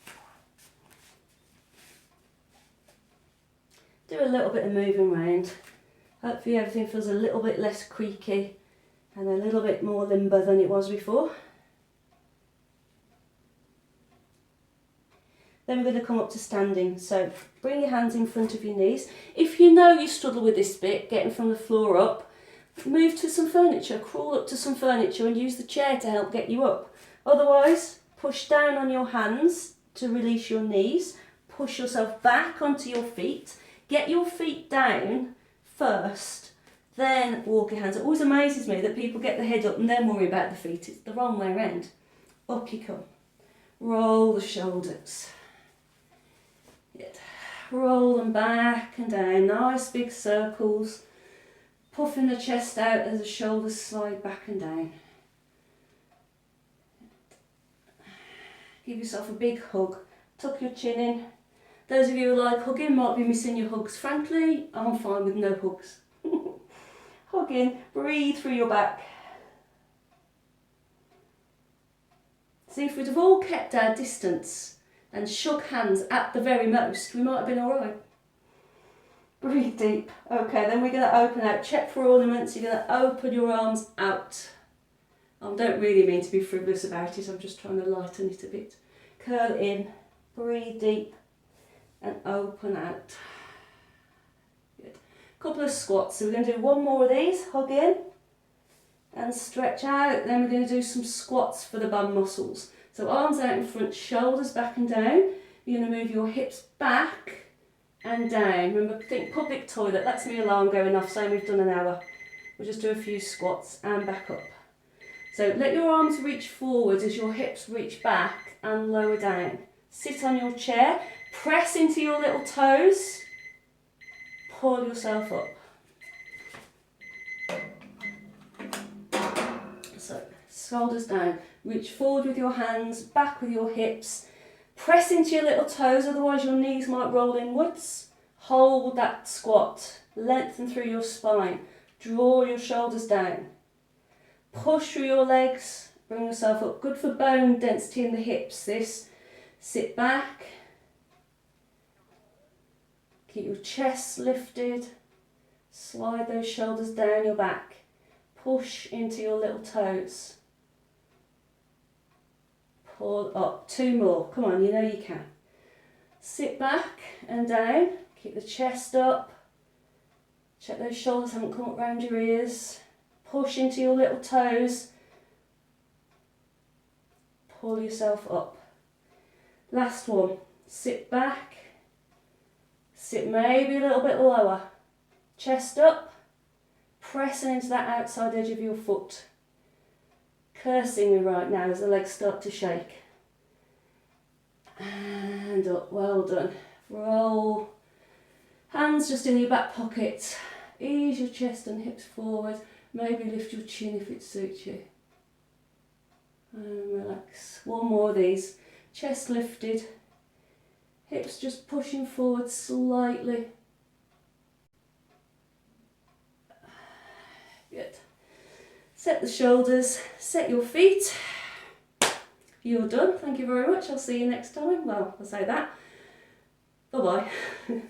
Do a little bit of moving around. Hopefully everything feels a little bit less creaky and a little bit more limber than it was before. Then we're going to come up to standing. So bring your hands in front of your knees. If you know you struggle with this bit, getting from the floor up, move to some furniture, crawl up to some furniture and use the chair to help get you up. Otherwise, push down on your hands to release your knees. Push yourself back onto your feet. Get your feet down first, then walk your hands. It always amazes me that people get the head up and then worry about the feet. It's the wrong way around. Up you come. Roll the shoulders. Good. Roll them back and down. Nice big circles. Puffing the chest out as the shoulders slide back and down. Give yourself a big hug. Tuck your chin in. Those of you who like hugging might be missing your hugs. Frankly, I'm fine with no hugs. Hug in. Breathe through your back. See, if we'd have all kept our distance and shook hands at the very most, we might have been alright. Breathe deep. Okay, then we're going to open out. Check for ornaments. You're going to open your arms out. I don't really mean to be frivolous about it. I'm just trying to lighten it a bit. Curl in. Breathe deep. And open out. Good. Couple of squats. So we're going to do one more of these. Hug in. And stretch out. Then we're going to do some squats for the bum muscles. So arms out in front, shoulders back and down. You're going to move your hips back and down. Remember, think public toilet. That's my alarm going off, saying we've done an hour. We'll just do a few squats and back up. So let your arms reach forward as your hips reach back and lower down. Sit on your chair, press into your little toes, pull yourself up. So, shoulders down, reach forward with your hands, back with your hips, press into your little toes, otherwise your knees might roll inwards. Hold that squat, lengthen through your spine, draw your shoulders down. Push through your legs, bring yourself up. Good for bone density in the hips, this. Sit back. Keep your chest lifted. Slide those shoulders down your back. Push into your little toes. Pull up. 2 more. Come on, you know you can. Sit back and down. Keep the chest up. Check those shoulders haven't come up round your ears. Push into your little toes. Pull yourself up. Last one. Sit back. Sit maybe a little bit lower. Chest up. Pressing into that outside edge of your foot. Cursing me right now as the legs start to shake. And up. Well done. Roll. Hands just in your back pocket. Ease your chest and hips forward. Maybe lift your chin if it suits you. And relax. One more of these. Chest lifted. Hips just pushing forward slightly. Good. Set the shoulders. Set your feet. You're done. Thank you very much. I'll see you next time. Well, I'll say that. Bye-bye.